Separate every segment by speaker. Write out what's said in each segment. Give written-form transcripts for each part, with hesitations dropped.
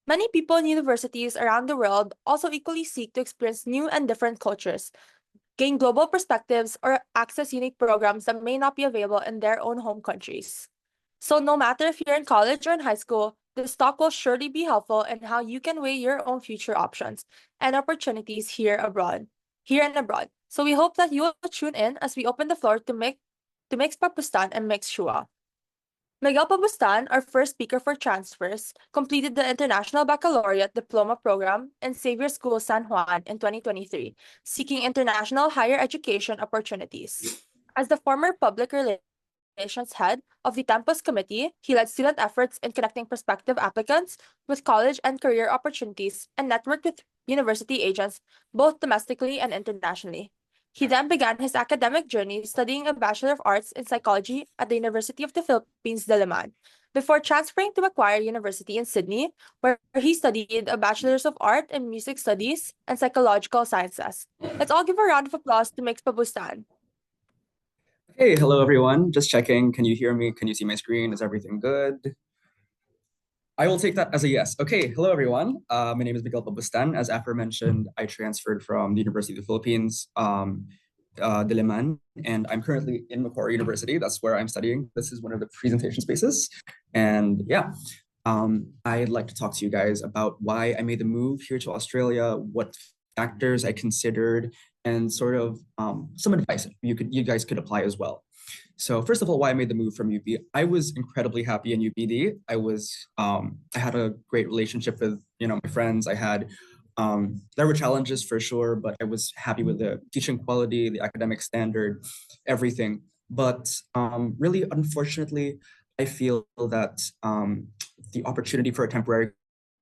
Speaker 1: Many people in universities around the world also equally seek to experience new and different cultures, gain global perspectives, or access unique programs that may not be available in their own home countries. So, no matter if you're in college or in high school, this talk will surely be helpful in how you can weigh your own future options and opportunities here and abroad. So, we hope that you will tune in as we open the floor to Mix Pabustan and Mix Chua. Miguel Pabustan, our first speaker for transfers, completed the International Baccalaureate Diploma Program in Xavier School San Juan in 2023, seeking international higher education opportunities. As the former public relations head of the Campus Committee, he led student efforts in connecting prospective applicants with college and career opportunities and networked with university agents both domestically and internationally. He then began his academic journey studying a Bachelor of Arts in Psychology at the University of the Philippines, Diliman, before transferring to Macquarie University in Sydney, where he studied a Bachelor's of Art in Music Studies and Psychological Sciences. Let's all give a round of applause to Mix Pabustan.
Speaker 2: Hey, hello everyone. Just checking. Can you hear me? Can you see my screen? Is everything good? I will take that as a yes. Okay, hello everyone. My name is Miguel Pabustan. As aforementioned, I transferred from the University of the Philippines, Diliman, and I'm currently in Macquarie University. That's where I'm studying. This is one of the presentation spaces. And yeah, I'd like to talk to you guys about why I made the move here to Australia, what factors I considered, and sort of some advice you guys could apply as well. So first of all, why I made the move from UP, I was incredibly happy in UPD. I had a great relationship with my friends. There were challenges for sure, but I was happy with the teaching quality, the academic standard, everything. But really, unfortunately, I feel that the opportunity for a temporary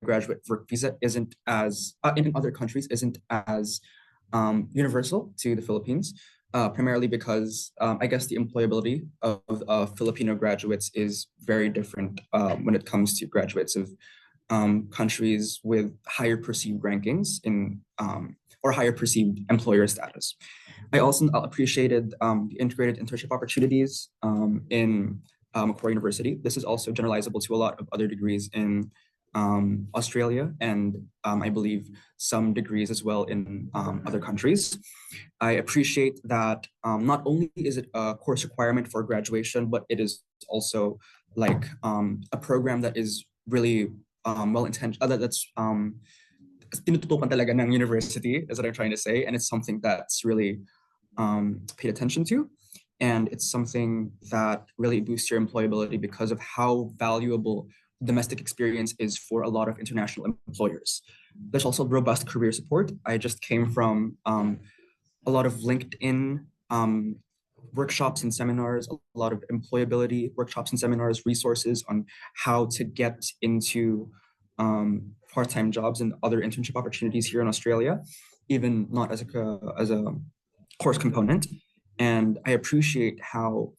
Speaker 2: graduate work visa isn't as in other countries isn't as universal to the Philippines, primarily because I guess the employability of Filipino graduates is very different when it comes to graduates of countries with higher perceived rankings or higher perceived employer status. I also appreciated the integrated internship opportunities in Macquarie University. This is also generalizable to a lot of other degrees in Australia, and I believe some degrees as well in other countries. I appreciate that not only is it a course requirement for graduation, but it is also like a program that is really well-intentioned, that's tinututukan talaga ng university, is what I'm trying to say, and it's something that's really paid attention to. And it's something that really boosts your employability because of how valuable domestic experience is for a lot of international employers. There's also robust career support. I just came from a lot of LinkedIn workshops and seminars, a lot of employability workshops and seminars, resources on how to get into part-time jobs and other internship opportunities here in Australia, even not as a course component. And I appreciate how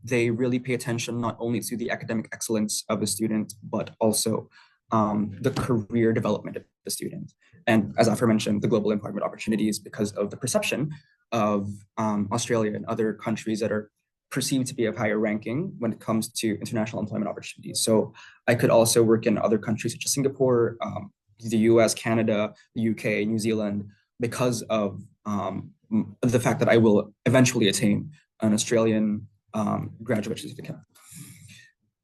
Speaker 2: they really pay attention not only to the academic excellence of the student, but also the career development of the student. And as aforementioned, the global employment opportunities because of the perception of Australia and other countries that are perceived to be of higher ranking when it comes to international employment opportunities. So I could also work in other countries such as Singapore, the US, Canada, the UK, New Zealand, because of the fact that I will eventually attain an Australian graduate certificate.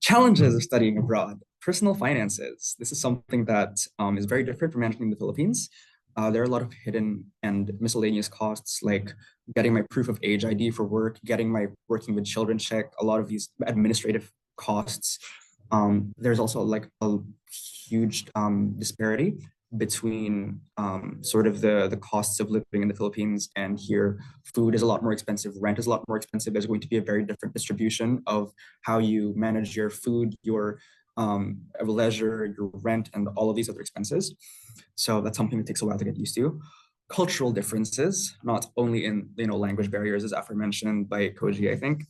Speaker 2: Challenges of studying abroad. Personal finances. This is something that is very different from managing in the Philippines. There are a lot of hidden and miscellaneous costs, like getting my proof of age ID for work, getting my working with children check, a lot of these administrative costs. There's also like a huge disparity between sort of the costs of living in the Philippines and here. Food is a lot more expensive, rent is a lot more expensive. There's going to be a very different distribution of how you manage your food, your leisure, your rent, and all of these other expenses. So that's something that takes a while to get used to. Cultural differences, not only in language barriers as aforementioned by Koji, I think,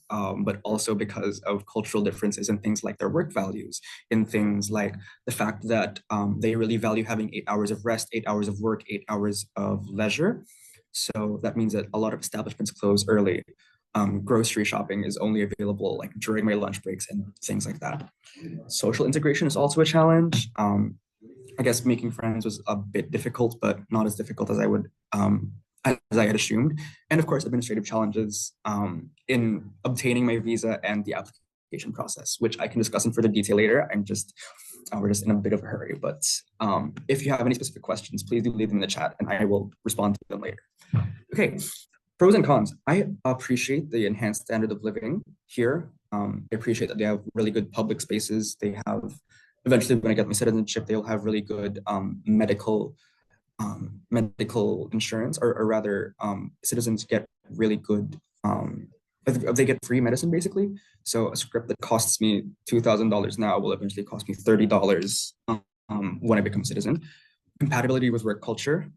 Speaker 2: but also because of cultural differences in things like their work values, in things like the fact that they really value having 8 hours of rest, 8 hours of work, 8 hours of leisure. So that means that a lot of establishments close early. Grocery shopping is only available like during my lunch breaks and things like that. Social integration is also a challenge. I guess making friends was a bit difficult, but not as difficult as as I had assumed. And of course, administrative challenges in obtaining my visa and the application process, which I can discuss in further detail later. We're just in a bit of a hurry, but if you have any specific questions, please do leave them in the chat and I will respond to them later. Okay, pros and cons. I appreciate the enhanced standard of living here. I appreciate that they have really good public spaces. They have, eventually when I get my citizenship, they'll have really good medical insurance, or rather citizens get really good, they get free medicine basically. So a script that costs me $2,000 now will eventually cost me $30 when I become a citizen. Compatibility with work culture.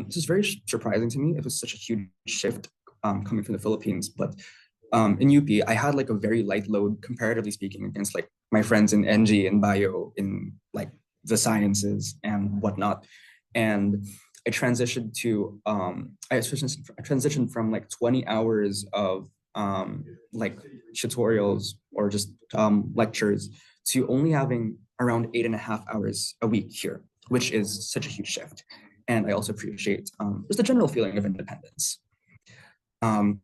Speaker 2: This is very surprising to me. It was such a huge shift coming from the Philippines, but in UP, I had like a very light load, comparatively speaking, against like my friends in NG and bio in like the sciences and whatnot. And I transitioned to I transitioned from like 20 hours of like tutorials or just lectures to only having around 8.5 hours a week here, which is such a huge shift. And I also appreciate just a general feeling of independence.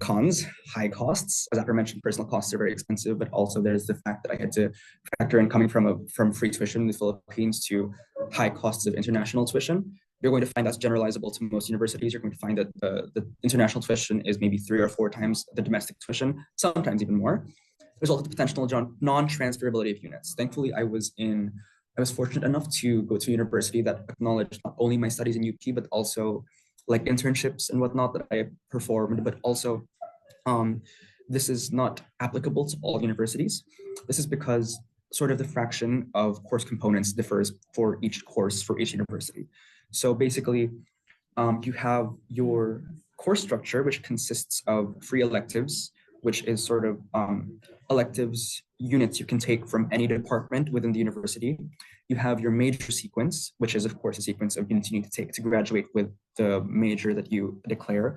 Speaker 2: Cons, high costs. As I mentioned, personal costs are very expensive, but also there's the fact that I had to factor in coming from free tuition in the Philippines to high costs of international tuition. You're going to find that's generalizable to most universities. You're going to find that the international tuition is maybe 3 or 4 times the domestic tuition, sometimes even more. There's also the potential non-transferability of units. Thankfully, I was fortunate enough to go to a university that acknowledged not only my studies in UP, but also like internships and whatnot that I performed, but also this is not applicable to all universities. This is because sort of the fraction of course components differs for each course for each university. So basically, you have your course structure, which consists of free electives, which is sort of electives units you can take from any department within the university. You have your major sequence, which is of course a sequence of units you need to take to graduate with the major that you declare.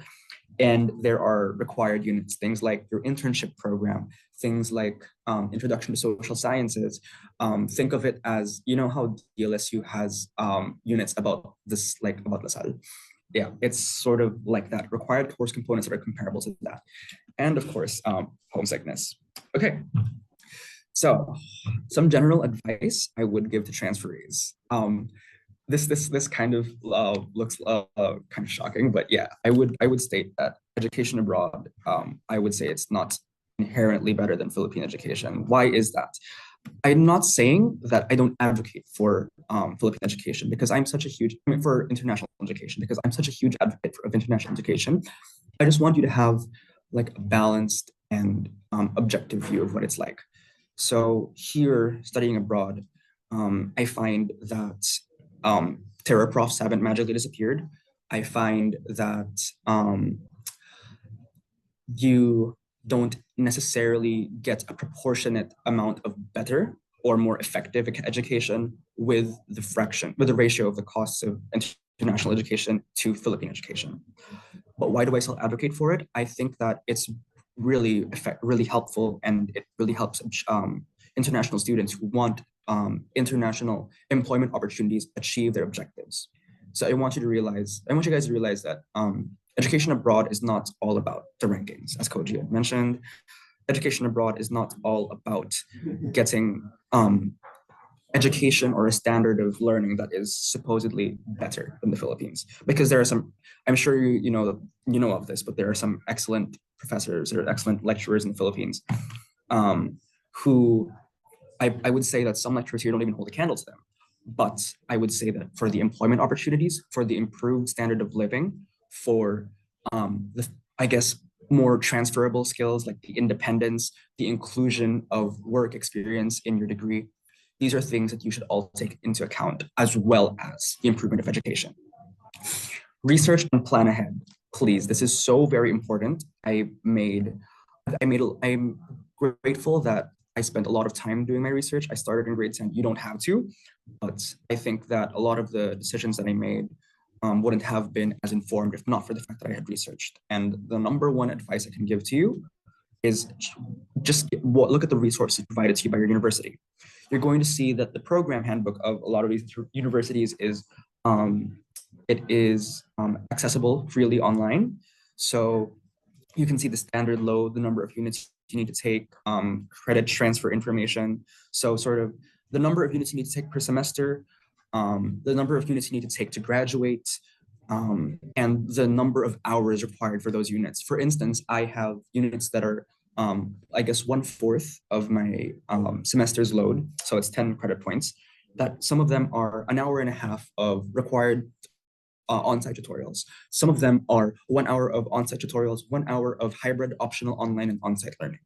Speaker 2: And there are required units, things like your internship program, things like introduction to social sciences. Think of it as, you know how DLSU has units about this, like about LaSalle. Yeah, it's sort of like that. Required course components that are comparable to that. And of course, homesickness. Okay, so some general advice I would give to transferees. This kind of looks kind of shocking, but yeah, I would state that education abroad, I would say it's not inherently better than Philippine education. Why is that? I'm not saying that I don't advocate for Philippine education because I'm such a huge, I mean, for international education, because I'm such a huge advocate of international education. I just want you to have like a balanced and objective view of what it's like. So here, studying abroad, I find that terror profs haven't magically disappeared. I find that you don't necessarily get a proportionate amount of better or more effective education with the ratio of the costs of international education to Philippine education. But why do I still advocate for it? I think that it's really helpful, and it really helps international students who want international employment opportunities achieve their objectives. So I want you guys to realize that education abroad is not all about the rankings, as Koji had mentioned. Education abroad is not all about getting education or a standard of learning that is supposedly better than the Philippines. Because there are some, I'm sure you know of this, but there are some excellent professors or excellent lecturers in the Philippines who I would say that some lecturers here don't even hold a candle to them. But I would say that for the employment opportunities, for the improved standard of living, for I guess more transferable skills like the independence, the inclusion of work experience in your degree, these are things that you should all take into account, as well as the improvement of education. Research and plan ahead, please. This is so very important. I'm grateful that I spent a lot of time doing my research. I started in grade 10. You don't have to, but I think that a lot of the decisions that I made wouldn't have been as informed if not for the fact that I had researched. And the number one advice I can give to you is just look at the resources provided to you by your university. you're going to see that the program handbook of a lot of these universities is accessible freely online. So you can see the standard load, the number of units you need to take, credit transfer information. So sort of the number of units you need to take per semester, the number of units you need to take to graduate, and the number of hours required for those units. For instance, I have units that are, I guess, 1/4 of my semester's load. So it's 10 credit points, that some of them are an hour and a half of required on-site tutorials. Some of them are 1 hour of on-site tutorials, 1 hour of hybrid optional online and on-site learning.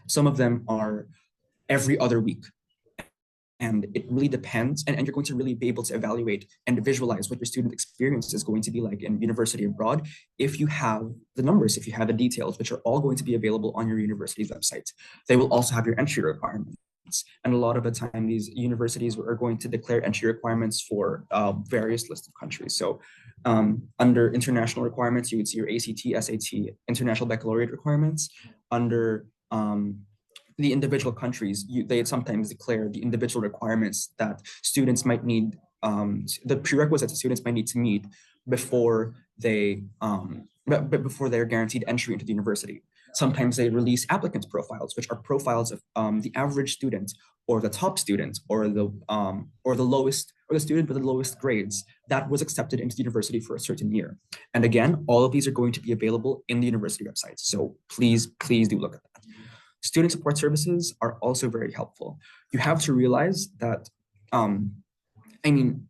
Speaker 2: Some of them are every other week. And it really depends, and you're going to really be able to evaluate and visualize what your student experience is going to be like in university abroad if you have the numbers, if you have the details, which are all going to be available on your university's website. They will also have your entry requirements. And a lot of the time, these universities are going to declare entry requirements for various lists of countries. So under international requirements, you would see your ACT, SAT, international baccalaureate requirements. Under the individual countries, they sometimes declare the individual requirements that students might need, the prerequisites that students might need to meet before before they're guaranteed entry into the university. Sometimes they release applicants profiles, which are profiles of the average student or the top student or the lowest, or the student with the lowest grades that was accepted into the university for a certain year. And again, all of these are going to be available in the university website. So please do look at that. Student support services are also very helpful. You have to realize that, I mean,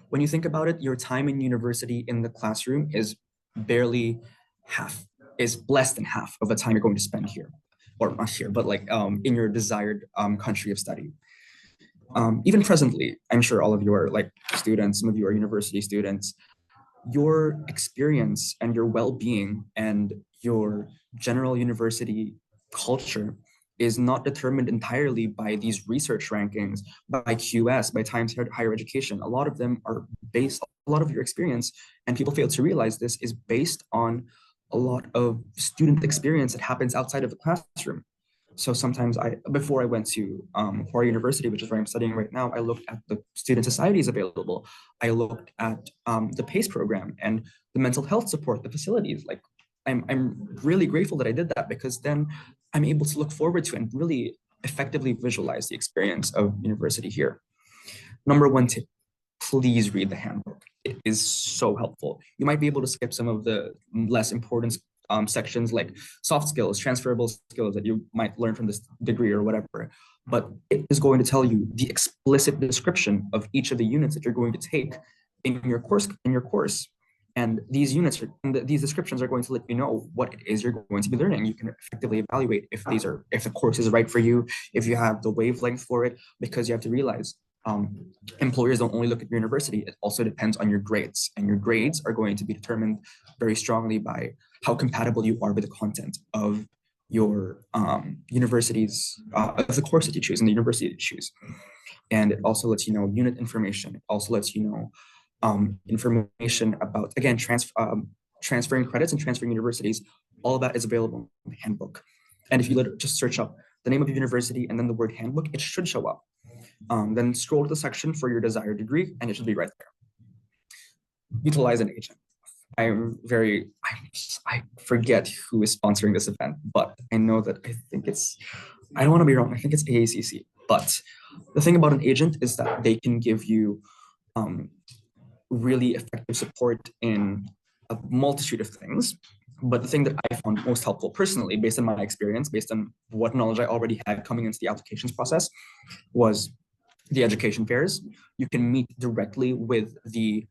Speaker 2: when you think about it, your time in university in the classroom is barely half, is less than half of the time you're going to spend here, or not here, but like in your desired country of study. Even presently, I'm sure all of you are like students, some of you are university students. Your experience and your well-being and your general university culture is not determined entirely by these research rankings, by QS, by Times Higher Education. A lot of them are based, a lot of your experience, and people fail to realize this, is based on a lot of student experience that happens outside of the classroom. So sometimes before I went to Hua University, which is where I'm studying right now, I looked at the student societies available. I looked at the PACE program and the mental health support, the facilities. Like, I'm really grateful that I did that, because then I'm able to look forward to and really effectively visualize the experience of university here. Number one tip, please read the handbook. It is so helpful. You might be able to skip some of the less important sections like soft skills, transferable skills that you might learn from this degree or whatever, but it is going to tell you the explicit description of each of the units that you're going to take in your course. And these units, these descriptions are going to let you know what it is you're going to be learning. You can effectively evaluate if the course is right for you, if you have the wavelength for it, because you have to realize employers don't only look at your university, it also depends on your grades. And your grades are going to be determined very strongly by how compatible you are with the content of your university's, of the course that you choose and the university that you choose. And it also lets you know unit information. It also lets you know information about, again, transferring credits and transferring universities. All of that is available in the handbook. And if you just search up the name of the university and then the word handbook, it should show up. Then scroll to the section for your desired degree, and it should be right there. Utilize an agent. I forget who is sponsoring this event, but I know that I don't want to be wrong, I think it's AACC. But the thing about an agent is that they can give you really effective support in a multitude of things. But the thing that I found most helpful personally, based on my experience, based on what knowledge I already had coming into the applications process, was the education fairs. You can meet directly with the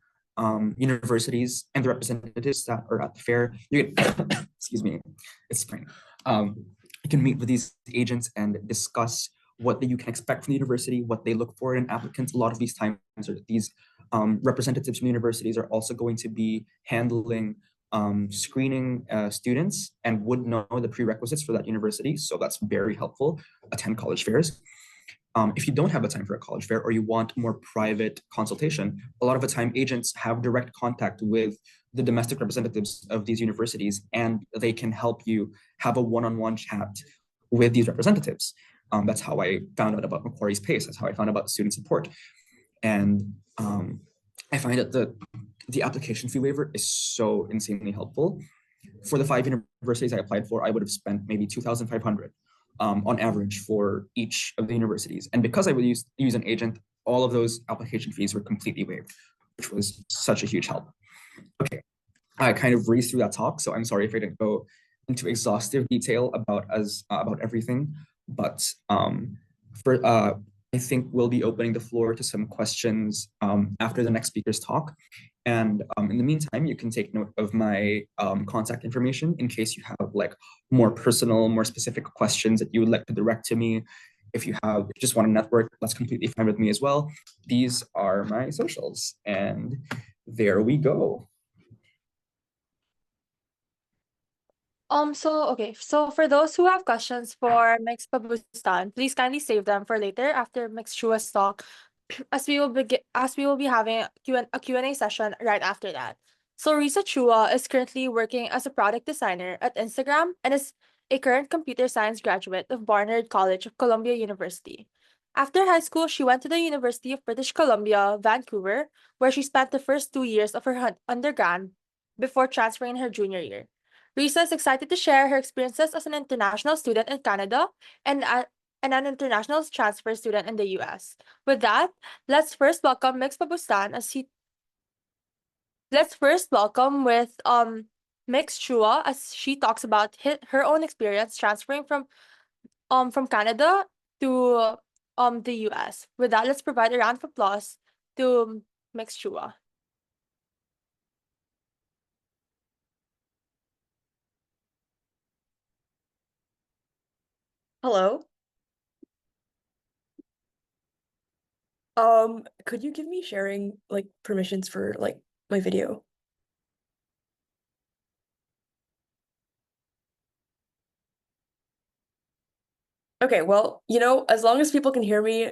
Speaker 2: universities and the representatives that are at the fair. You can, excuse me, it's spring. You can meet with these agents and discuss what you can expect from the university, what they look for in applicants. A lot of these times, these representatives from universities are also going to be handling screening students and would know the prerequisites for that university. So that's very helpful. Attend college fairs. If you don't have the time for a college fair or you want more private consultation, a lot of the time agents have direct contact with the domestic representatives of these universities, and they can help you have a one-on-one chat with these representatives. That's how I found out about Macquarie's PACE. That's how I found out about student support. And I find that the application fee waiver is so insanely helpful. For the 5 universities I applied for, I would have spent maybe 2,500 on average for each of the universities. And because I would use an agent, all of those application fees were completely waived, which was such a huge help. Okay, I kind of breezed through that talk, so I'm sorry if I didn't go into exhaustive detail about everything. But for I think we'll be opening the floor to some questions after the next speaker's talk. And in the meantime, you can take note of my contact information in case you have like more personal, more specific questions that you would like to direct to me. If you just want to network, that's completely fine with me as well. These are my socials, and there we go.
Speaker 1: So for those who have questions for Mix Pabustan, please kindly save them for later after Mix Chua's talk, as we will be having a Q&A session right after that. So Rissa Chua is currently working as a product designer at Instagram and is a current computer science graduate of Barnard College of Columbia University. After high school, she went to the University of British Columbia, Vancouver, where she spent the first 2 years of her undergrad before transferring in her junior year. Risa is excited to share her experiences as an international student in Canada and, and an international transfer student in the US. With that, let's first welcome Mix Pabustan as he let's first welcome with Mix Chua as she talks about her own experience transferring from Canada to the US. With that, let's provide a round of applause to Mix Chua.
Speaker 3: Hello. Could you give me sharing like permissions for like my video? Okay, well, as long as people can hear me,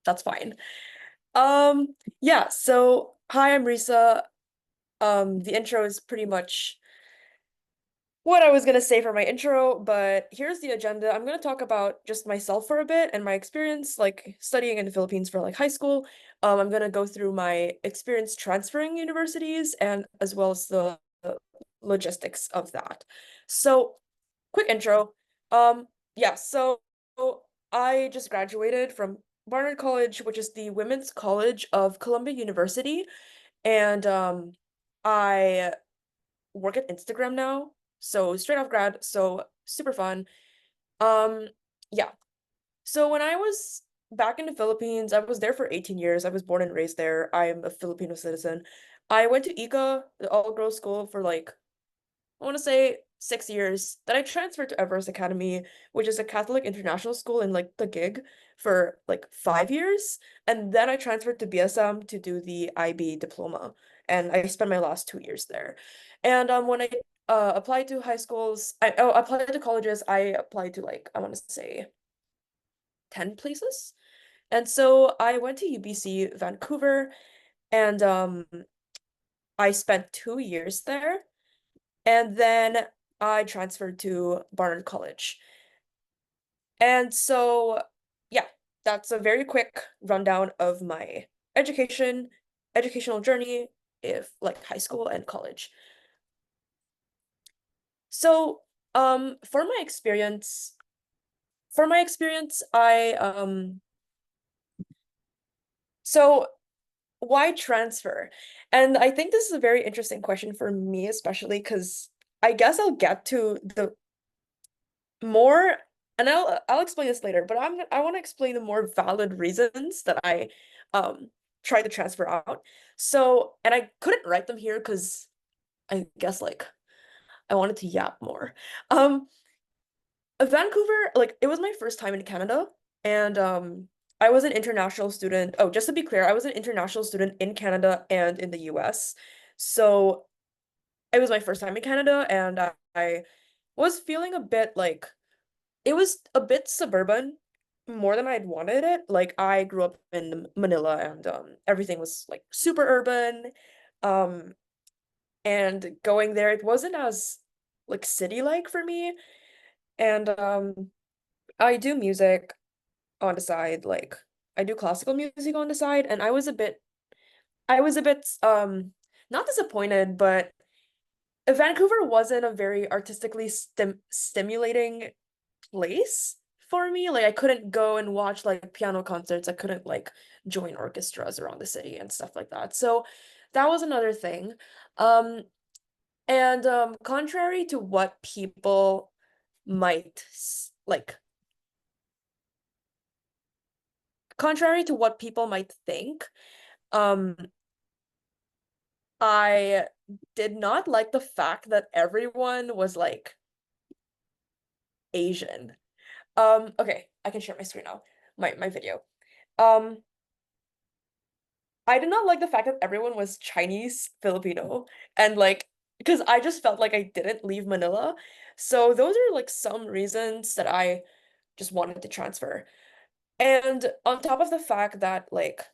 Speaker 3: that's fine. Yeah, so hi, I'm Risa. The intro is pretty much what I was gonna say for my intro, but here's the agenda. I'm gonna talk about just myself for a bit and my experience like studying in the Philippines for like high school. I'm gonna go through my experience transferring universities and as well as the logistics of that. So, quick intro. Yeah, so I just graduated from Barnard College, which is the Women's College of Columbia University, and I work at Instagram now. So straight off grad, so super fun. Um, yeah. So when I was back in the Philippines, I was there for 18 years. I was born and raised there. I'm a Filipino citizen. I went to ICA, the all-girls school, for like I want to say 6 years. Then I transferred to Everest Academy, which is a Catholic international school in like the gig for like 5 years. And then I transferred to BSM to do the IB diploma. And I spent my last 2 years there. And when I applied to high schools, I applied to colleges, I applied to like, I want to say 10 places. And so I went to UBC Vancouver and I spent 2 years there. And then I transferred to Barnard College. And so, yeah, that's a very quick rundown of my educational journey, if like high school and college. So, for my experience, so why transfer? And I think this is a very interesting question for me, especially because I guess I'll get to the more and I'll explain this later, but I want to explain the more valid reasons that I tried to transfer out. So, and I couldn't write them here because I guess like I wanted to yap more. Um Vancouver, like it was my first time in Canada and I was an international student. Oh, just to be clear, I was an international student in Canada and in the US. So, it was my first time in Canada and I was feeling a bit like it was a bit suburban more than I'd wanted it. Like I grew up in Manila and everything was like super urban. Um and going there it wasn't as like city-like for me. And I do music. on the side, like I do classical music on the side, and I was a bit not disappointed, but Vancouver wasn't a very artistically stimulating place for me. Like I couldn't go and watch like piano concerts. I couldn't like join orchestras around the city and stuff like that. So that was another thing. And contrary to what people might like contrary to what people might think, um I did not like the fact that everyone was like Asian. Okay, I can share my screen now. My video. Um I did not like the fact that everyone was Chinese Filipino, and like because I just felt like I didn't leave Manila. So those are like some reasons that I just wanted to transfer. And on top of the fact that like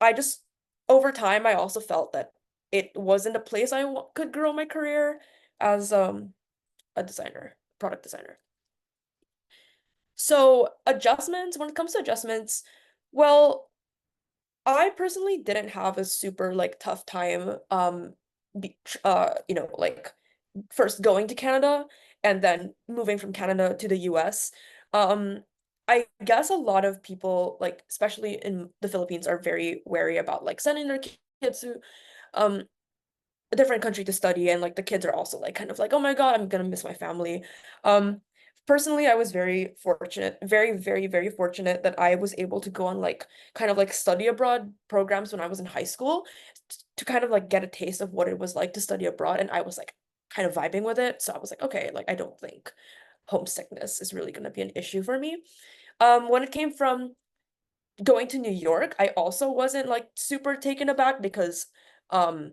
Speaker 3: I just over time I also felt that it wasn't a place I could grow my career as a designer, product designer. So adjustments, when it comes to adjustments, well, I personally didn't have a super like tough time like first going to Canada and then moving from Canada to the US. Um I guess a lot of people like especially in the Philippines are very wary about like sending their kids to um a different country to study, and like the kids are also like kind of like, oh my God, I'm gonna miss my family. Um Personally, I was very fortunate, very, very, very fortunate that I was able to go on like kind of like study abroad programs when I was in high school to kind of like get a taste of what it was like to study abroad, and I was like kind of vibing with it. So I was like, okay, like I don't think homesickness is really gonna be an issue for me. When it came from going to New York, I also wasn't like super taken aback because um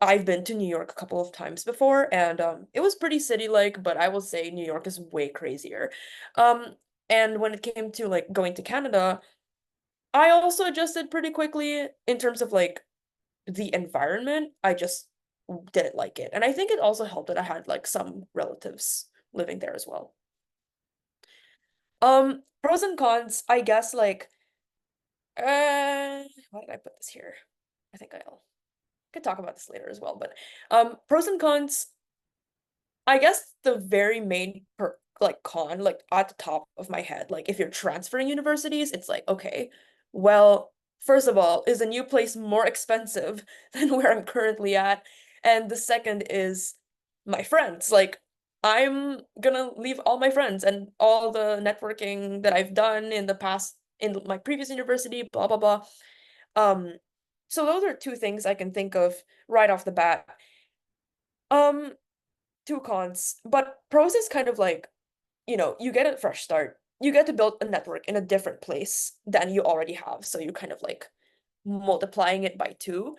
Speaker 3: I've been to New York a couple of times before, and it was pretty city-like, but I will say New York is way crazier. Um, and when it came to like going to Canada, I also adjusted pretty quickly in terms of like the environment. I just didn't like it. And I think it also helped that I had like some relatives living there as well. Pros and cons, I guess like why did I put this here? I think I'll could talk about this later as well, but pros and cons, I guess the very main like con, like at the top of my head, like if you're transferring universities, it's like, okay, well, first of all, is a new place more expensive than where I'm currently at? And the second is my friends. Like, I'm gonna leave all my friends and all the networking that I've done in the past in my previous university, blah blah blah. Um, so those are two things I can think of right off the bat. Um, Two cons, but pros is kind of like, you get a fresh start. You get to build a network in a different place than you already have. So you're kind of like multiplying it by two.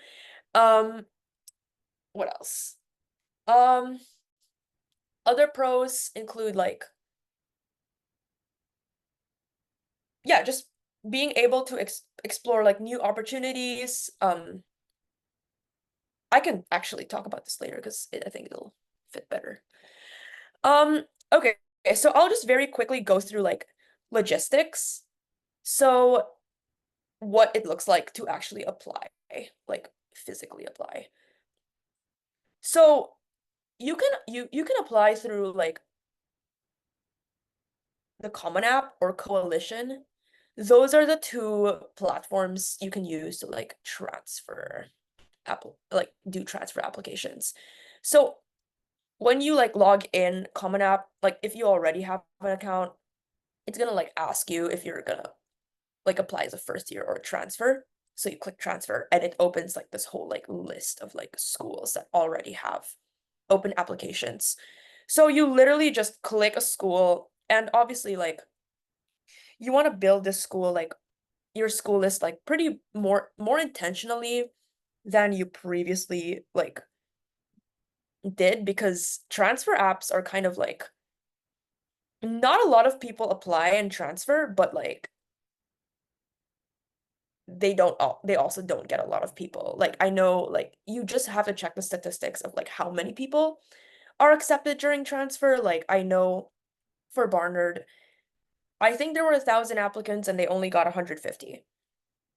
Speaker 3: Um, what else? Um, Other pros include like, yeah, just being able to explore like new opportunities. I can actually talk about this later because I think it'll fit better. Um, okay, so I'll just very quickly go through like logistics. So what it looks like to actually apply, like physically apply. So you can apply through like the Common App or Coalition. Those are the two platforms you can use to like do transfer applications. So when you like log in Common App, like if you already have an account, it's gonna like ask you if you're gonna like apply as a first year or transfer. So you click transfer and it opens like this whole like list of like schools that already have open applications. So you literally just click a school, and obviously like you want to build this school like your school list like pretty more intentionally than you previously like did, because transfer apps are kind of like not a lot of people apply and transfer, but like they also don't get a lot of people. Like I know like you just have to check the statistics of like how many people are accepted during transfer. Like I know for Barnard, I think there were 1,000 applicants and they only got 150.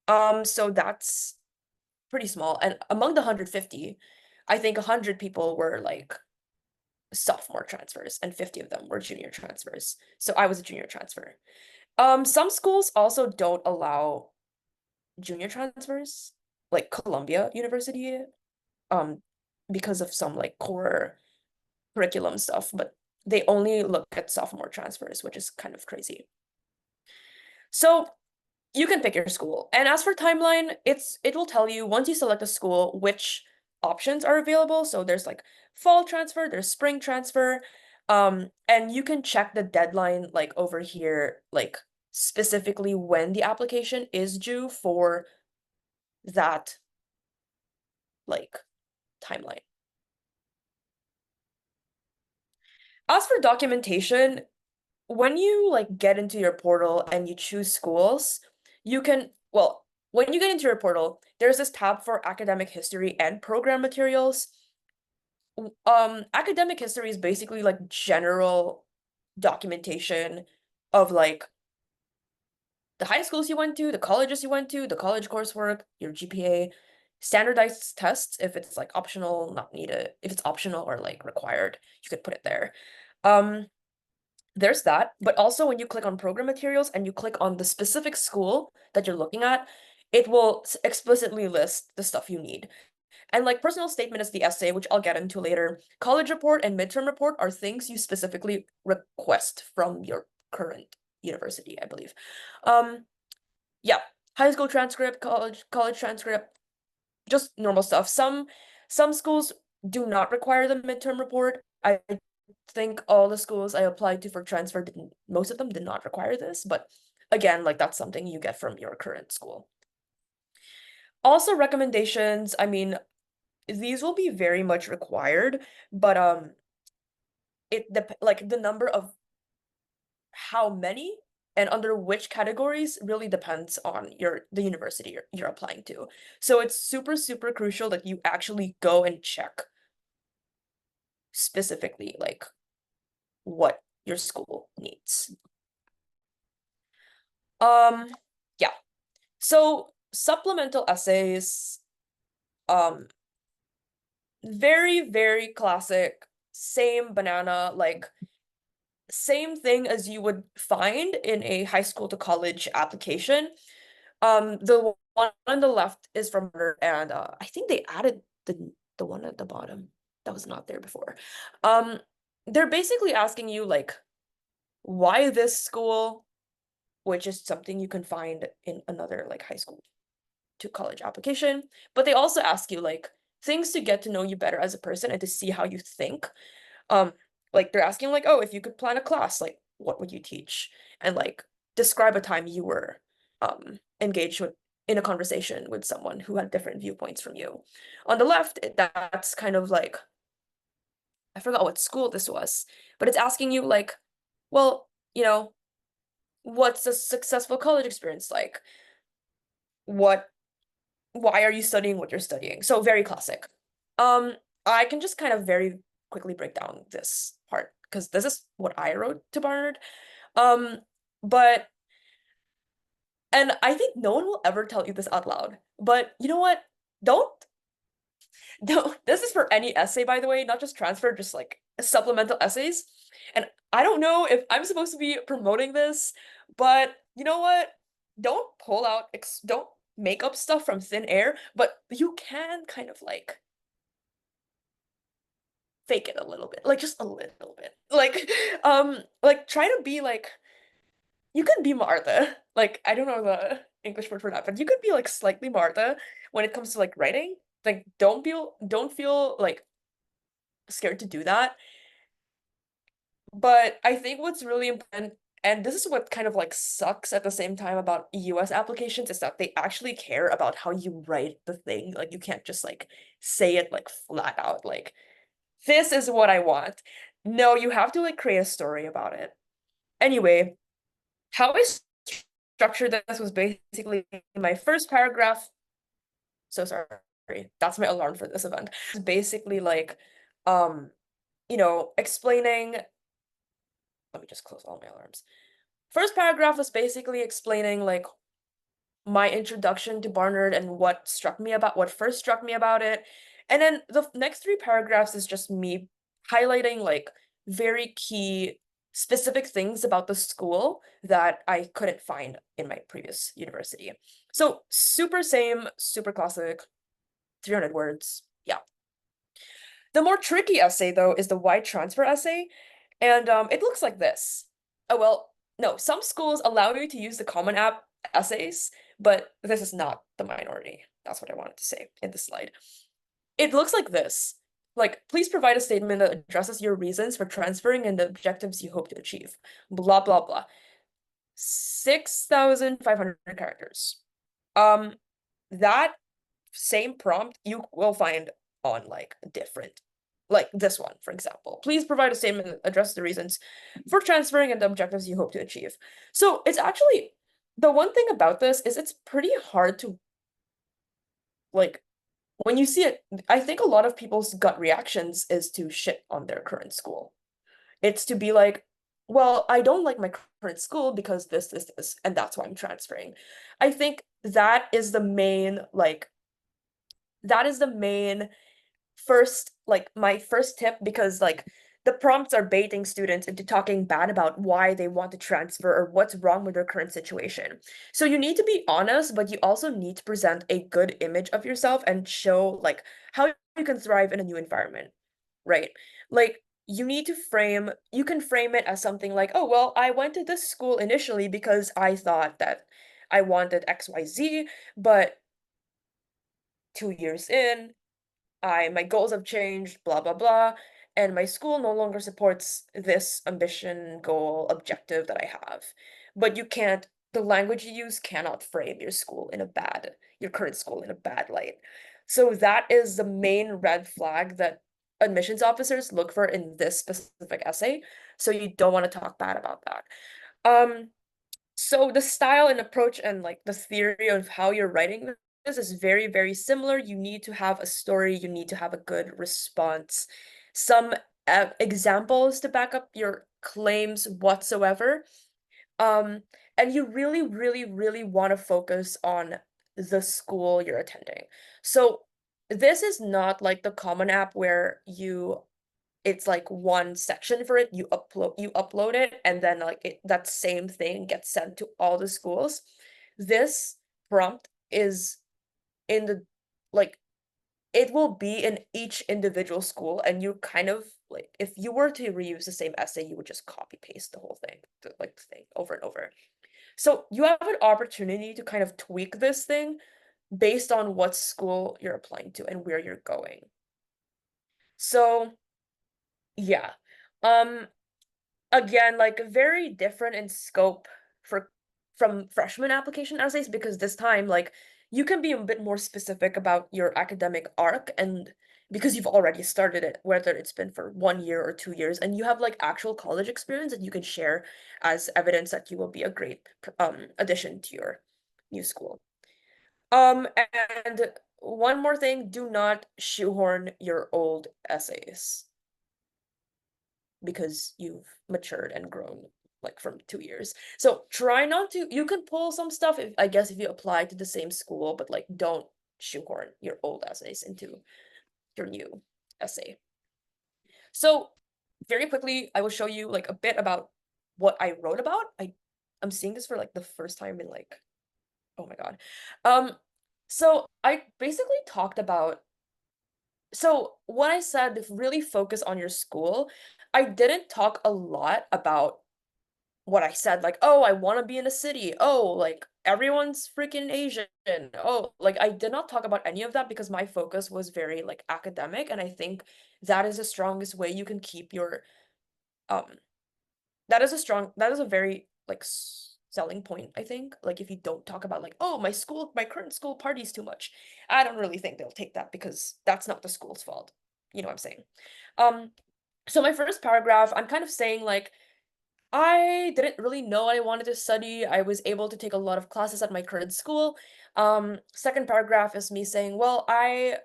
Speaker 3: So that's pretty small. And among the 150, I think 100 people were like sophomore transfers and 50 of them were junior transfers. So I was a junior transfer. Some schools also don't allow junior transfers, like Columbia University, because of some like core curriculum stuff, but they only look at sophomore transfers, which is kind of crazy. So you can pick your school. And as for timeline, it will tell you once you select a school which options are available. So there's like fall transfer, there's spring transfer, and you can check the deadline like over here, like specifically when the application is due for that like timeline. As for documentation, when you like get into your portal and you choose schools, you can, well, when you get into your portal, there's this tab for academic history and program materials. Academic history is basically like general documentation of like the high schools you went to, the colleges you went to, the college coursework, your GPA, standardized tests if it's like optional, not needed. If it's optional or like required, you could put it there. There's that, but also when you click on program materials and you click on the specific school that you're looking at, it will explicitly list the stuff you need. And like personal statement is the essay, which I'll get into later. College report and midterm report are things you specifically request from your current university, I believe. Yeah, high school transcript, college transcript, just normal stuff. Some schools do not require the midterm report. I think all the schools I applied to for transfer didn't, most of them did not require this, but again, like that's something you get from your current school. Also recommendations, I mean, these will be very much required, but like the number of how many and under which categories really depends on the university you're applying to. So it's super, super crucial that you actually go and check specifically like what your school needs. Yeah. So supplemental essays, very, very classic, same banana, like same thing as you would find in a high school to college application. The one on the left is from her, and I think they added the one at the bottom that was not there before. They're basically asking you like, why this school, which is something you can find in another like high school to college application, but they also ask you like things to get to know you better as a person and to see how you think. Like they're asking like, oh, if you could plan a class, like what would you teach? And like describe a time you were engaged with in a conversation with someone who had different viewpoints from you. On the left, that's kind of like, I forgot what school this was, but it's asking you like, well, you know, what's a successful college experience like? Why are you studying what you're studying? So very classic. I can just kind of very quickly break down this part because this is what I wrote to Barnard. But and I think no one will ever tell you this out loud. But you know what? Don't this is for any essay, by the way, not just transfer, just like supplemental essays. And I don't know if I'm supposed to be promoting this, but you know what? Don't pull out, don't make up stuff from thin air, but you can kind of like fake it a little bit, like just a little bit. Like try to be like, you could be Martha. Like, I don't know the English word for that, but you could be like slightly Martha when it comes to like writing. Like, don't feel like scared to do that. But I think what's really important, and this is what kind of like sucks at the same time about US applications, is that they actually care about how you write the thing. Like, you can't just like say it like flat out, like, this is what I want. No, you have to like create a story about it. Anyway, how I structured this was basically my first paragraph. So sorry, that's my alarm for this event. It's basically like, you know, explaining. Let me just close all my alarms. first paragraph was basically explaining like my introduction to Barnard and what first struck me about it. And then the next 3 paragraphs is just me highlighting like very key specific things about the school that I couldn't find in my previous university. So super same, super classic, 300 words. Yeah. The more tricky essay though is the why transfer essay. And it looks like this. Oh, well, no, some schools allow you to use the Common App essays, but this is not the minority. That's what I wanted to say in this slide. It looks like this. Like, please provide a statement that addresses your reasons for transferring and the objectives you hope to achieve. Blah, blah, blah. 6,500 characters. That same prompt you will find on like different, like this one, for example. Please provide a statement that addresses the reasons for transferring and the objectives you hope to achieve. So it's actually, the one thing about this is it's pretty hard to, like, when you see it, I think a lot of people's gut reactions is to shit on their current school. It's to be like, well, I don't like my current school because this, and that's why I'm transferring. I think that is the main, like, that is the main first, like, my first tip, because like the prompts are baiting students into talking bad about why they want to transfer or what's wrong with their current situation. So you need to be honest, but you also need to present a good image of yourself and show like how you can thrive in a new environment, right? Like you can frame it as something like, oh, well, I went to this school initially because I thought that I wanted XYZ, but 2 years in, my goals have changed, blah, blah, blah, and my school no longer supports this ambition, goal, objective that I have. But the language you use cannot frame your current school in a bad light. So that is the main red flag that admissions officers look for in this specific essay. So you don't want to talk bad about that. So the style and approach and like the theory of how you're writing this is very, very similar. You need to have a story, you need to have a good response, some examples to back up your claims whatsoever. And you really, really, really want to focus on the school you're attending. So this is not like the Common App where it's like one section for it, you upload it, and then like that same thing gets sent to all the schools. This prompt is in the, like, it will be in each individual school, and you kind of like, if you were to reuse the same essay, you would just copy paste the whole thing, the thing over and over. So you have an opportunity to kind of tweak this thing based on what school you're applying to and where you're going. So yeah, again, like very different in scope from freshman application essays, because this time like you can be a bit more specific about your academic arc, and because you've already started it, whether it's been for 1 year or 2 years, and you have like actual college experience that you can share as evidence that you will be a great addition to your new school. And one more thing, do not shoehorn your old essays, because you've matured and grown like from 2 years. So try not to, you can pull some stuff if, I guess, if you apply to the same school, but like don't shoehorn your old essays into your new essay. So very quickly, I will show you like a bit about what I wrote about. I'm seeing this for like the first time in like, oh my God. So I basically talked about, so when I said really focus on your school, I didn't talk a lot about what I said, like, oh, I want to be in a city. Oh, like everyone's freaking Asian. Oh, like I did not talk about any of that because my focus was very like academic, and I think that is the strongest way you can keep your um that is a very like selling point, I think. Like if you don't talk about like, oh, my current school parties too much, I don't really think they'll take that, because that's not the school's fault. You know what I'm saying? So my first paragraph, I'm kind of saying like, I didn't really know what I wanted to study. I was able to take a lot of classes at my current school. Second paragraph is me saying, well, I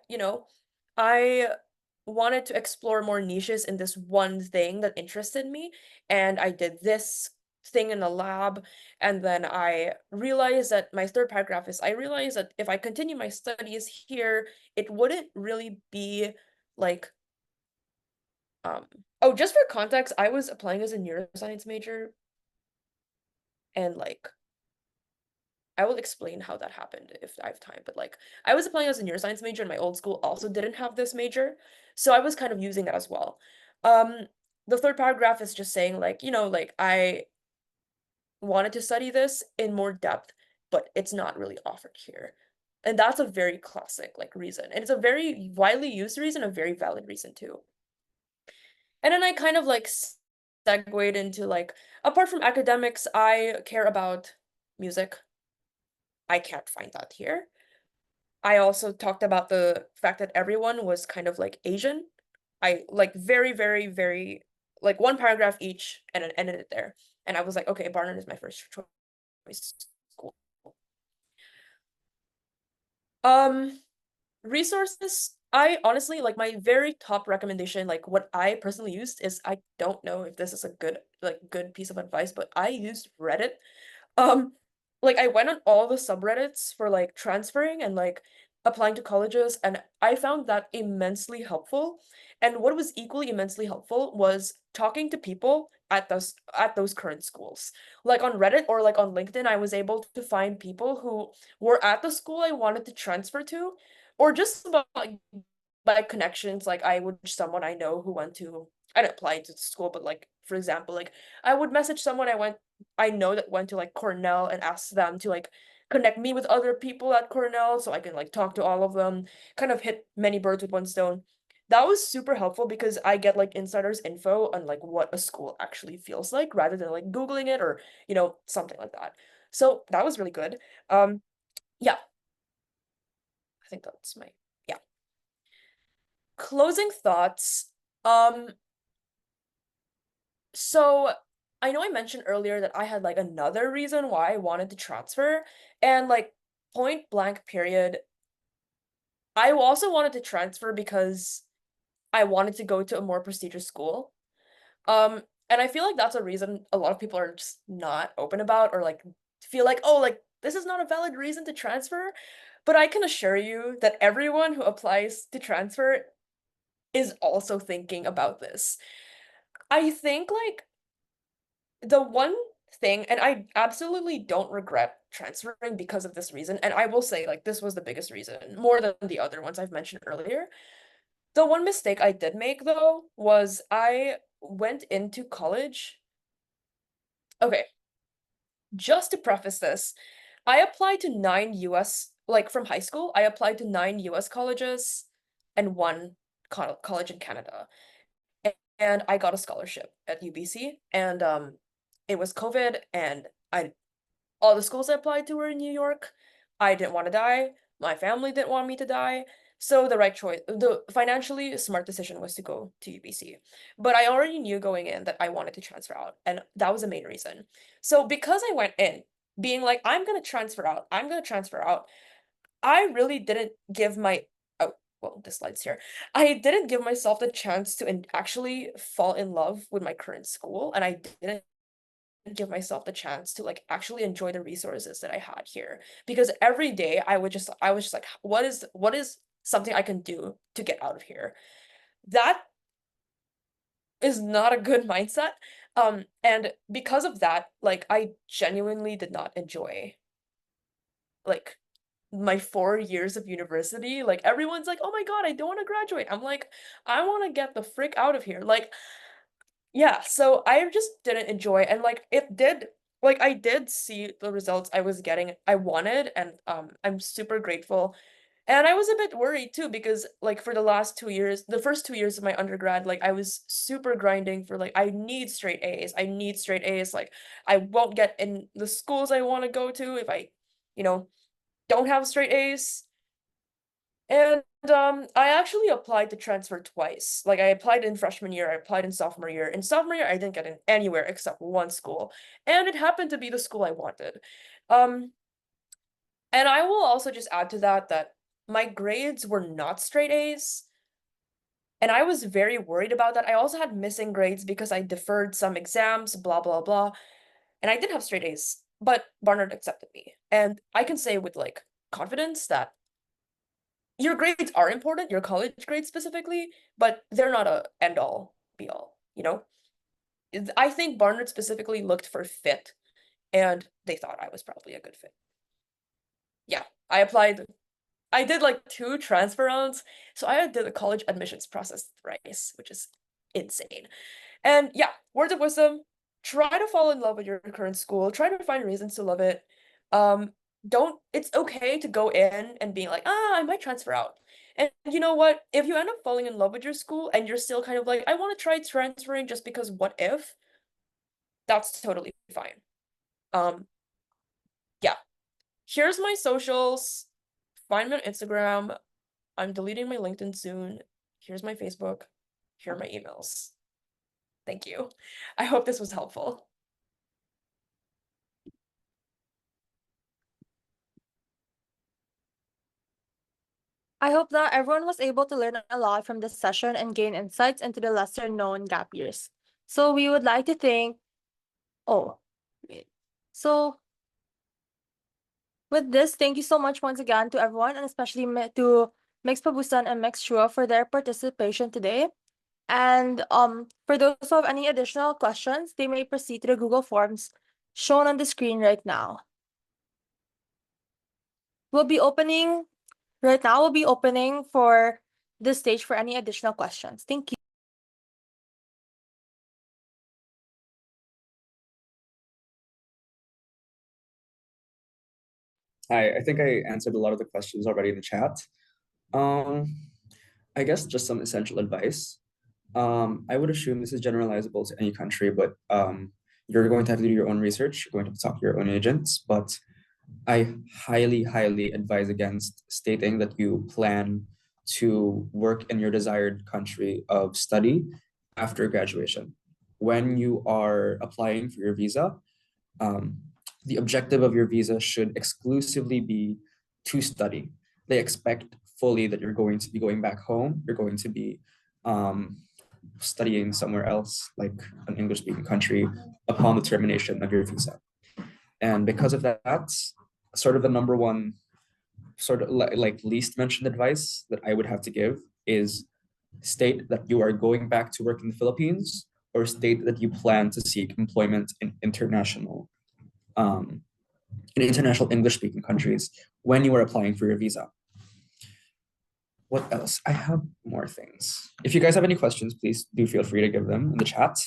Speaker 3: wanted to explore more niches in this one thing that interested me, and I did this thing in the lab, and then I realized that my third paragraph is I realized that if I continue my studies here, it wouldn't really be like oh, just for context, I was applying as a neuroscience major, and like I will explain how that happened if I have time, but like I was applying as a neuroscience major and my old school also didn't have this major. So I was kind of using that as well. The third paragraph is just saying like, like I wanted to study this in more depth, but it's not really offered here. And that's a very classic like reason. And it's a very widely used reason, a very valid reason too. And then I kind of like segued into like, apart from academics, I care about music. I can't find that here. I also talked about the fact that everyone was kind of like Asian. I like very, very, very like one paragraph each and it ended it there. And I was like, okay, Barnard is my first choice school. Resources, I honestly like my very top recommendation, like what I personally used is I don't know if this is a good piece of advice, but I used Reddit. Um, like I went on all the subreddits for like transferring and like applying to colleges, and I found that immensely helpful. And what was equally immensely helpful was talking to people at those current schools. Like on Reddit or like on LinkedIn, I was able to find people who were at the school I wanted to transfer to, or just about like by connections. Like I would someone I know who went to I didn't apply to school, but like for example, like I would message someone I know that went to like Cornell and ask them to like connect me with other people at Cornell so I can like talk to all of them, kind of hit many birds with one stone. That was super helpful because I get like insider's info on like what a school actually feels like rather than like Googling it or, something like that. So that was really good. Yeah, I think that's yeah. Closing thoughts. So I know I mentioned earlier that I had like another reason why I wanted to transfer, and like point blank period, I also wanted to transfer because I wanted to go to a more prestigious school. And I feel like that's a reason a lot of people are just not open about, or like feel like, oh, like this is not a valid reason to transfer. But I can assure you that everyone who applies to transfer is also thinking about this. I think like the one thing, and I absolutely don't regret transferring because of this reason, and I will say like this was the biggest reason, more than the other ones I've mentioned earlier. The one mistake I did make though was I went into college. Okay, just to preface this, I applied to 9 US, like from high school, I applied to 9 US colleges and one college in Canada. And I got a scholarship at UBC, and it was COVID, and I all the schools I applied to were in New York. I didn't want to die. My family didn't want me to die. So the financially smart decision was to go to UBC. But I already knew going in that I wanted to transfer out, and that was the main reason. So because I went in being like, I'm gonna transfer out, I really didn't give my oh, well, the slides here. I didn't give myself the chance to actually fall in love with my current school, and I didn't give myself the chance to like actually enjoy the resources that I had here, because every day I was just like, what is something I can do to get out of here? That is not a good mindset. And because of that, like I genuinely did not enjoy like my 4 years of university. Like everyone's like, oh my God, I don't want to graduate. I'm like, I want to get the frick out of here. Like, yeah, so I just didn't enjoy, and like it did, like I did see the results I was getting I wanted, and I'm super grateful. And I was a bit worried too because like for the last 2 years, the first 2 years of my undergrad, like I was super grinding for like I need straight A's. I need straight A's. Like I won't get in the schools I want to go to if I, you know, don't have straight A's. And I actually applied to transfer twice. Like I applied in freshman year, I applied in sophomore year. In sophomore year, I didn't get in anywhere except one school, and it happened to be the school I wanted. Um, and I will also just add to that my grades were not straight A's, and I was very worried about that. I also had missing grades because I deferred some exams, blah blah blah. and I did have straight A's, but Barnard accepted me. And I can say with like confidence that your grades are important, your college grades specifically, but they're not a end all be all, you know? I think Barnard specifically looked for fit, and they thought I was probably a good fit. Yeah, I applied. I did like 2 transfer rounds, so I did the college admissions process thrice, which is insane. And yeah, words of wisdom, try to fall in love with your current school, try to find reasons to love it. Don't, it's okay to go in and being like, I might transfer out. And you know what? If you end up falling in love with your school and you're still kind of like, I want to try transferring just because what if? That's totally fine. Yeah. Here's my socials. Find me on Instagram. I'm deleting my LinkedIn soon. Here's my Facebook. Here are my emails. Thank you. I hope this was helpful.
Speaker 1: I hope that everyone was able to learn a lot from this session and gain insights into the lesser known gap years. So we would like to thank, wait. So with this, thank you so much once again to everyone, and especially to Mix Pabustan and Mix Chua for their participation today. And for those who have any additional questions, they may proceed to the Google Forms shown on the screen right now. Right now, we'll be opening for the stage for any additional questions. Thank you.
Speaker 2: Hi, I think I answered a lot of the questions already in the chat. I guess just some essential advice. I would assume this is generalizable to any country, but you're going to have to do your own research, you're going to talk to your own agents, but I highly, highly advise against stating that you plan to work in your desired country of study after graduation. When you are applying for your visa, the objective of your visa should exclusively be to study. They expect fully that you're going to be going back home, you're going to be studying somewhere else, like an English-speaking country, upon the termination of your visa. And because of that, sort of the number one sort of like least mentioned advice that I would have to give is state that you are going back to work in the Philippines, or state that you plan to seek employment in international English-speaking countries when you are applying for your visa. What else? I have more things. If you guys have any questions, please do feel free to give them in the chat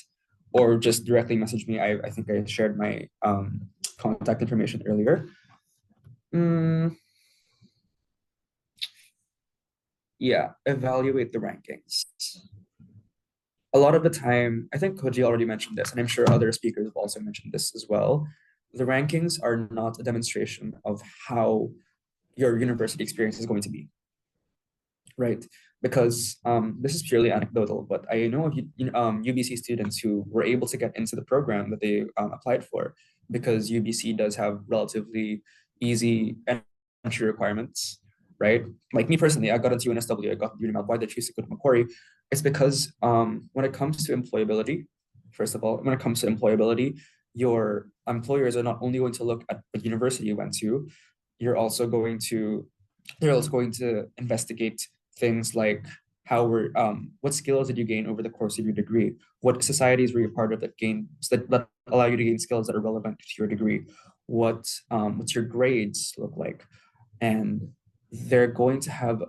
Speaker 2: or just directly message me. I think I shared my contact information earlier. Yeah, evaluate the rankings. A lot of the time, I think Koji already mentioned this, and I'm sure other speakers have also mentioned this as well. The rankings are not a demonstration of how your university experience is going to be, right? Because this is purely anecdotal, but I know of UBC students who were able to get into the program that they applied for because UBC does have relatively easy entry requirements, right? Like me personally, I got into UNSW, I got UNIMAL. Why did I choose to go to Macquarie? It's because when it comes to employability, first of all, when it comes to employability, your employers are not only going to look at what university you went to, they're also going to investigate things like what skills did you gain over the course of your degree? What societies were you part of that allow you to gain skills that are relevant to your degree? What's your grades look like? And they're going to have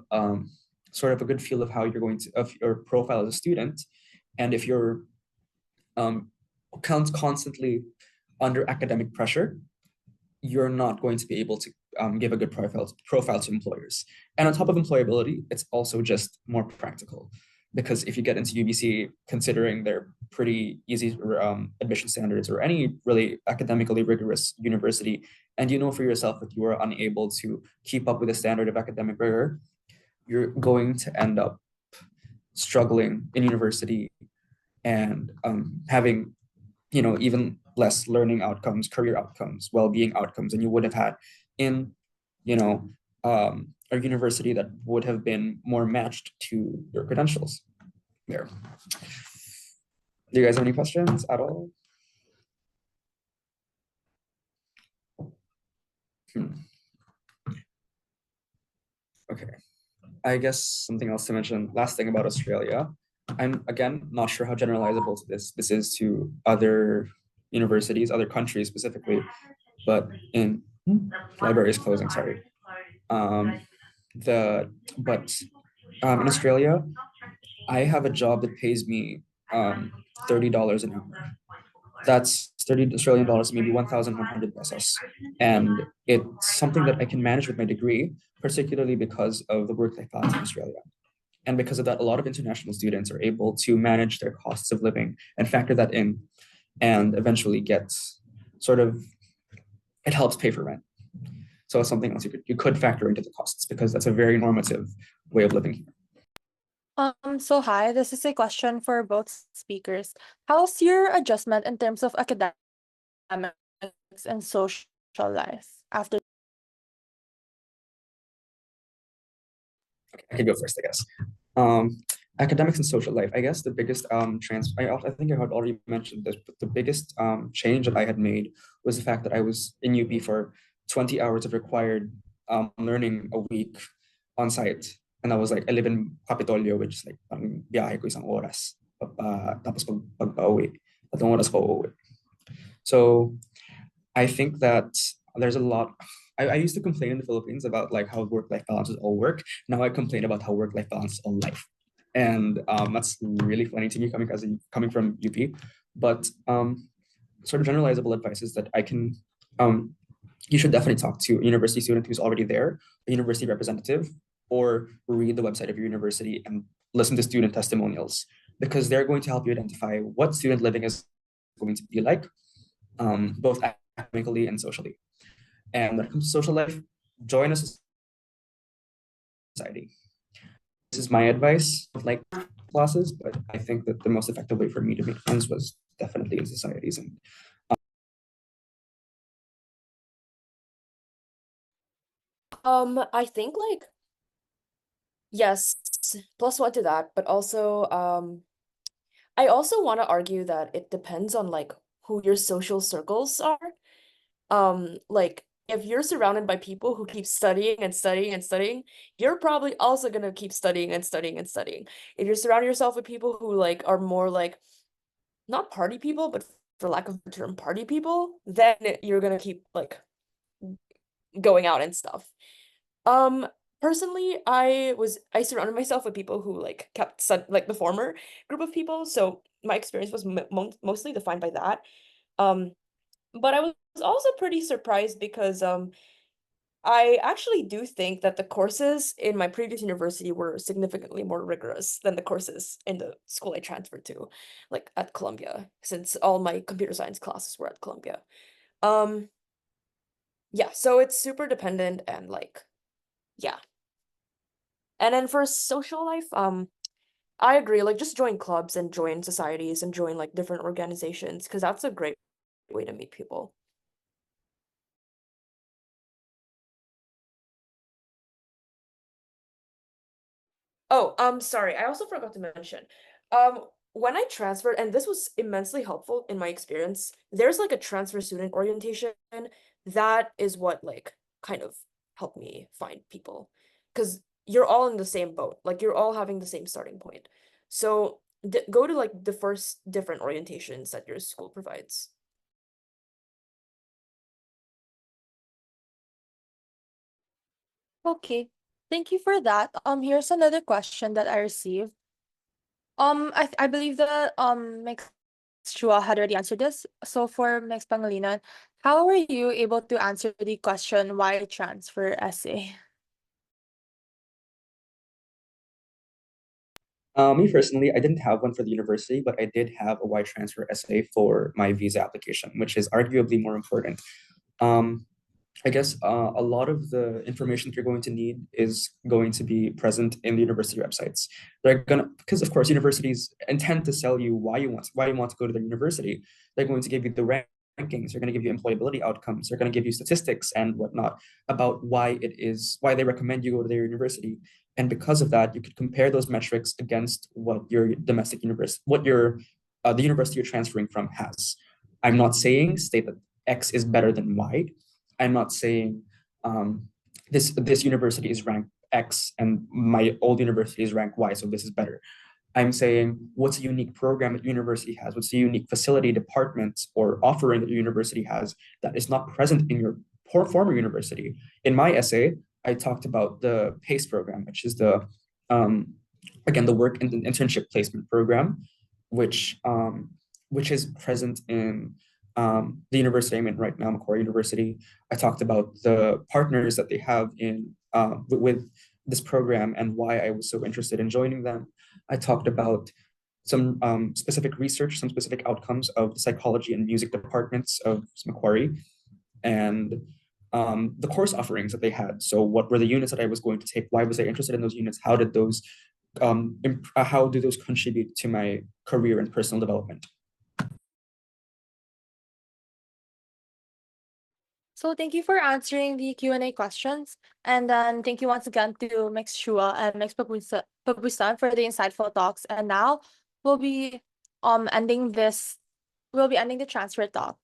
Speaker 2: sort of a good feel of how of your profile as a student. And if you're constantly under academic pressure, you're not going to be able to give a good profile to employers. And on top of employability, it's also just more practical. Because if you get into UBC, considering their pretty easy admission standards or any really academically rigorous university, and you know for yourself that you are unable to keep up with the standard of academic rigor, you're going to end up struggling in university and having even less learning outcomes, career outcomes, well-being outcomes than you would have had in a university that would have been more matched to your credentials. There. Do you guys have any questions at all? Hmm. Okay. I guess something else to mention. Last thing about Australia. I'm again not sure how generalizable to this is to other universities, other countries specifically, but in library is closing, sorry. Um, the but in Australia, I have a job that pays me $30 an hour. That's 30 Australian dollars, maybe 1,100 pesos. And it's something that I can manage with my degree, particularly because of the work-life balance in Australia. And because of that, a lot of international students are able to manage their costs of living and factor that in and eventually get sort of, it helps pay for rent. So it's something else you could factor into the costs because that's a very normative way of living here.
Speaker 1: So hi, this is a question for both speakers. How's your adjustment in terms of academics and social life after?
Speaker 2: I can go first, I guess. Um, Academics and social life. I guess the biggest I think I had already mentioned this, but the biggest change that I had made was the fact that I was in UP for 20 hours of required learning a week on site. And I was like, I live in Capitolio, which is like biyahe ko isang oras. Tapos pagpa-uwi, tatlong oras ko uuwi. So I think that there's a lot. I used to complain in the Philippines about like how work-life balances all work. Now I complain about how work-life balance all life, and that's really funny to me coming from UP. But sort of generalizable advice is that you should definitely talk to a university student who's already there, a university representative, or read the website of your university and listen to student testimonials because they're going to help you identify what student living is going to be like, both academically and socially. And when it comes to social life, join a society. This is my advice, like classes, but I think that the most effective way for me to make friends was definitely in societies. And
Speaker 3: I think like yes, plus one to that, but also I also want to argue that it depends on like who your social circles are. Like if you're surrounded by people who keep studying and studying and studying, you're probably also gonna keep studying and studying and studying. If you surround yourself with people who like are more like not party people, but for lack of a term, party people, then you're gonna keep like going out and stuff. Um, Personally, I surrounded myself with people who like like the former group of people, so my experience was mostly defined by that. Um, but I was also pretty surprised because I actually do think that the courses in my previous university were significantly more rigorous than the courses in the school I transferred to, like at Columbia, since all my computer science classes were at Columbia. Um, yeah, so it's super dependent and like, yeah. And then for social life, I agree, like just join clubs and join societies and join like different organizations because that's a great way to meet people. Oh, sorry, I also forgot to mention. When I transferred, and this was immensely helpful in my experience, there's like a transfer student orientation that is what like kind of helped me find people because you're all in the same boat, like you're all having the same starting point. So go to like the first different orientations that your school provides.
Speaker 1: Okay, thank you for that. Here's another question that I received. I believe that Mix Chua had already answered this. So for Mix Pangilinan, how were you able to answer the question why transfer essay?
Speaker 2: Me personally, I didn't have one for the university, but I did have a Y transfer essay for my visa application, which is arguably more important. Um, I guess a lot of the information that you're going to need is going to be present in the university websites. They're gonna, because of course universities intend to sell you why you want to go to the university. They're going to give you the rankings. They're going to give you employability outcomes. They're going to give you statistics and whatnot about why they recommend you go to their university. And because of that, you could compare those metrics against what your domestic university, what your the university you're transferring from has. I'm not saying state that X is better than Y. I'm not saying this university is ranked X and my old university is ranked Y, so this is better. I'm saying what's a unique program that university has, what's a unique facility, departments, or offering that your university has that is not present in your former university. In my essay, I talked about the PACE program, which is the again the work and internship placement program, which is present in the university I'm in right now, Macquarie University. I talked about the partners that they have in with this program and why I was so interested in joining them. I talked about some specific research, some specific outcomes of the psychology and music departments of Macquarie, and the course offerings that they had. So what were the units that I was going to take? Why was I interested in those units? How did those how do those contribute to my career and personal development?
Speaker 1: So thank you for answering the Q&A questions. And then thank you once again to Ms. Chua and Ms. Pabustan for the insightful talks. And now we'll be ending the transfer talk.